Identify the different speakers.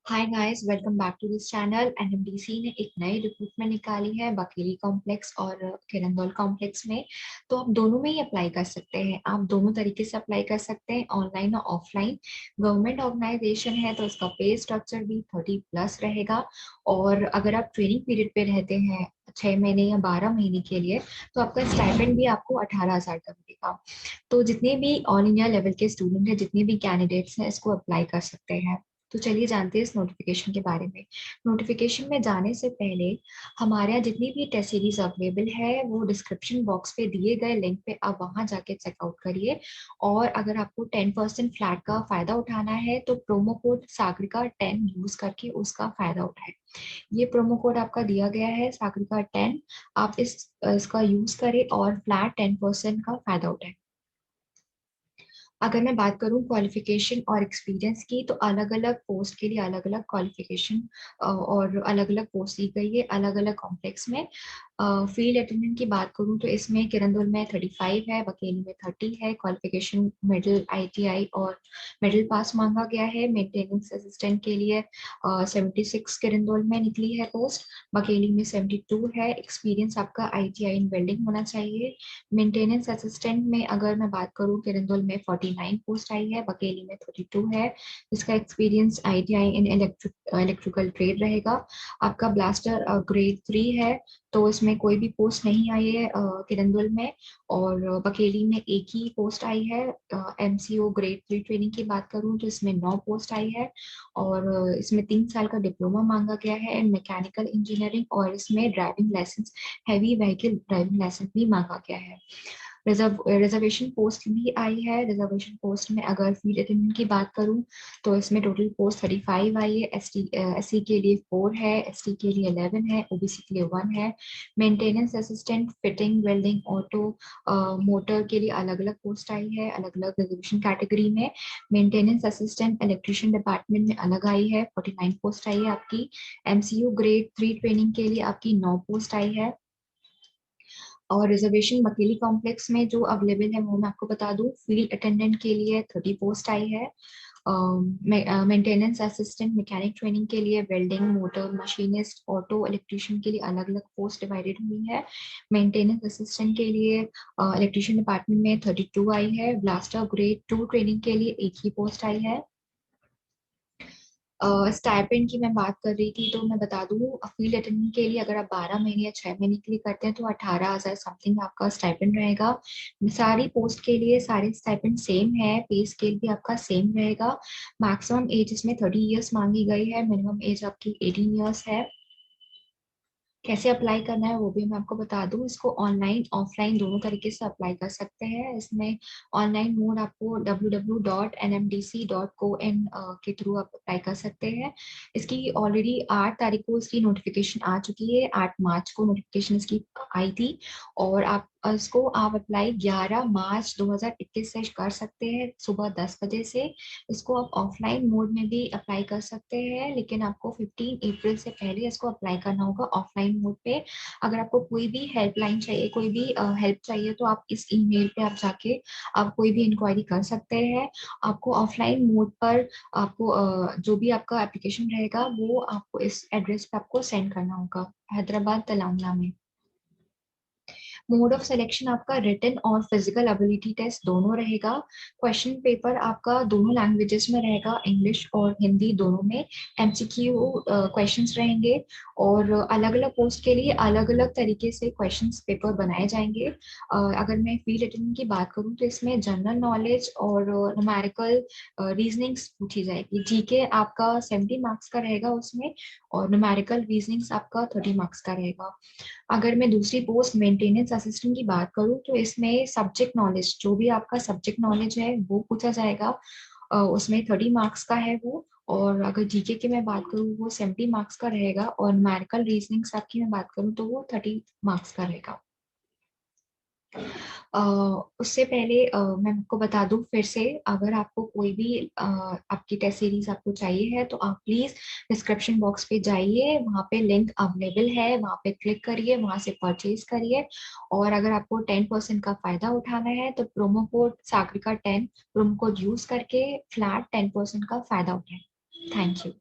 Speaker 1: Hi guys, welcome back to this channel. NMDC ने एक नई रिक्रूटमेंट निकाली है बकेली कॉम्प्लेक्स और किरंदुल कॉम्प्लेक्स में। तो आप दोनों में ही अप्लाई कर सकते हैं। आप दोनों तरीके से अप्लाई कर सकते हैं, ऑनलाइन और ऑफलाइन। गवर्नमेंट ऑर्गेनाइजेशन है तो इसका पे स्ट्रक्चर भी 30+ रहेगा। और अगर आप ट्रेनिंग पीरियड पे रहते हैं 6 महीने या 12 महीने के लिए, तो आपका स्टाइपेंड भी आपको 18,000 का मिलेगा। तो जितने भी ऑल इंडिया लेवल के स्टूडेंट हैं, जितने भी कैंडिडेट्स हैं, इसको अप्लाई कर सकते हैं। तो चलिए जानते हैं इस नोटिफिकेशन के बारे में। नोटिफिकेशन में जाने से पहले हमारे यहाँ जितनी भी टेस्ट सीरीज अवेलेबल है वो डिस्क्रिप्शन बॉक्स पे दिए गए लिंक पे आप वहां जाके चेकआउट करिए। और अगर आपको 10% फ्लैट का फायदा उठाना है तो प्रोमो कोड सागरिका 10 यूज करके उसका फायदा उठाएं। ये प्रोमो कोड आपका दिया गया है सागरिका 10। आप इसका यूज करें और फ्लैट 10% का फायदा उठाएं। अगर मैं बात करूं क्वालिफिकेशन और एक्सपीरियंस की, तो अलग अलग पोस्ट के लिए अलग अलग क्वालिफिकेशन और अलग अलग पोस्ट दी गई है अलग अलग कॉम्प्लेक्स में। फील्ड अटेंडेंट की बात करूं तो इसमें किरंदुल में 35 है, बकेली में 30 है। क्वालिफिकेशन मिडिल आईटीआई और मिडिल पास मांगा गया है। मेंटेनेंस असिस्टेंट के लिए 76 किरंदुल में निकली है पोस्ट, बकेली में 72 है। एक्सपीरियंस आपका आईटीआई इन वेल्डिंग होना चाहिए। मेंटेनेंस असिस्टेंट में अगर मैं बात करूं, किरंदुल में 49 पोस्ट आई है, बकेली में 32 है। इसका experience ITI in electrical trade रहेगा। आपका ब्लास्टर ग्रेड 3 है, तो इसमें कोई भी पोस्ट नहीं आई है किरंदुल में। और बकेली में एक ही पोस्ट आई है। एमसीओ ग्रेड 3 ट्रेनिंग की बात करूं तो इसमें 9 पोस्ट आई है। और इसमें 3 साल का डिप्लोमा मांगा गया है इन मैकेनिकल इंजीनियरिंग, और इसमें driving licence, heavy vehicle driving licence भी मांगा गया है। रिजर्वेशन पोस्ट भी आई है। रिजर्वेशन पोस्ट में अगर फील्ड अटेंडेंट की बात करूं तो इसमें टोटल पोस्ट 35 आई है। एससी के लिए 4 है, एसटी के लिए 11 है, ओबीसी के लिए 1 है। Maintenance assistant fitting welding auto motor के लिए अलग अलग पोस्ट आई है अलग अलग रिजर्वेशन कैटेगरी में। मेंटेनेंस असिस्टेंट इलेक्ट्रिशियन डिपार्टमेंट में अलग आई है, 49 पोस्ट आई है आपकी। एमसीयू ग्रेड 3 ट्रेनिंग के लिए आपकी 9 पोस्ट आई है। और रिजर्वेशन बकेली कॉम्प्लेक्स में जो अवेलेबल है वो मैं आपको बता दूं। फील्ड अटेंडेंट के लिए 30 पोस्ट आई है। मेंटेनेंस असिस्टेंट मैकेनिक ट्रेनिंग के लिए, welding motor machinist auto electrician के लिए अलग अलग पोस्ट डिवाइडेड हुई है। मेंटेनेंस असिस्टेंट के लिए इलेक्ट्रिशियन डिपार्टमेंट में 32 आई है। ब्लास्टर ग्रेड 2 ट्रेनिंग के लिए एक ही पोस्ट आई है। स्टाइपेंड की मैं बात कर रही थी, तो मैं बता दूं फील्ड अटेंडेंट के लिए अगर आप 12 महीने या 6 महीने के लिए करते हैं तो 18,000 समथिंग आपका स्टाइपेंड रहेगा। सारी पोस्ट के लिए सारे स्टाइपेंड सेम है, पे स्केल भी आपका सेम रहेगा। मैक्सिमम एज इसमें 30 इयर्स मांगी गई है, मिनिमम एज आपकी 18 इयर्स है। कैसे अप्लाई करना है वो भी मैं आपको बता दूं। इसको ऑनलाइन ऑफलाइन दोनों तरीके से अप्लाई कर सकते हैं। इसमें ऑनलाइन मोड आपको www.nmdc.co.in के थ्रू आप अप्लाई कर सकते हैं। इसकी ऑलरेडी 8 तारीख को इसकी नोटिफिकेशन आ चुकी है, 8 मार्च को नोटिफिकेशन इसकी आई थी। और इसको आप अप्लाई 11 मार्च 2021 से कर सकते हैं, सुबह 10 बजे से। इसको आप ऑफलाइन मोड में भी अप्लाई कर सकते हैं, लेकिन आपको 15 अप्रैल से पहले इसको अप्लाई करना होगा ऑफलाइन मोड पे। अगर आपको कोई भी हेल्पलाइन चाहिए, कोई भी हेल्प चाहिए, तो आप इस ईमेल पे आप जाके आप कोई भी इंक्वायरी कर सकते हैं। आपको ऑफलाइन मोड पर आपको जो भी आपका एप्लीकेशन रहेगा वो आपको इस एड्रेस पे आपको सेंड करना होगा, हैदराबाद तेलंगाना में। मोड ऑफ सिलेक्शन आपका रिटन और फिजिकल एबिलिटी टेस्ट दोनों रहेगा। क्वेश्चन पेपर आपका दोनों लैंग्वेजेस में रहेगा, इंग्लिश और हिंदी दोनों में। एमसीक्यू क्वेश्चंस रहेंगे। और अलग अलग पोस्ट के लिए अलग अलग तरीके से क्वेश्चंस पेपर बनाए जाएंगे। अगर मैं फील्ड अटेंडेंट की बात करूं तो इसमें जनरल नॉलेज और न्यूमेरिकल रीजनिंग्स पूछी जाएगी। जीके आपका 70 मार्क्स का रहेगा उसमें, और न्यूमेरिकल रीजनिंग्स आपका 30 मार्क्स का रहेगा। अगर मैं दूसरी पोस्ट मेंटेनेंस असिस्टेंट की बात करूं तो इसमें सब्जेक्ट नॉलेज, जो भी आपका सब्जेक्ट नॉलेज है वो पूछा जाएगा। उसमें 30 मार्क्स का है वो। और अगर जीके की मैं बात करूँ वो 70 मार्क्स का रहेगा, और न्यूमेरिकल रीजनिंग की मैं बात करूँ तो वो 30 मार्क्स का रहेगा। अ, उससे पहले मैं आपको बता दूं फिर से, अगर आपको कोई भी आपकी टेस्ट सीरीज आपको चाहिए है तो आप प्लीज डिस्क्रिप्शन बॉक्स पे जाइए, वहाँ पे लिंक अवेलेबल है, वहाँ पे क्लिक करिए, वहाँ से परचेज करिए। और अगर आपको 10% का फायदा उठाना है तो promo code Sagarika 10 promo code use करके फ्लैट 10% का फायदा उठाएं। Thank you.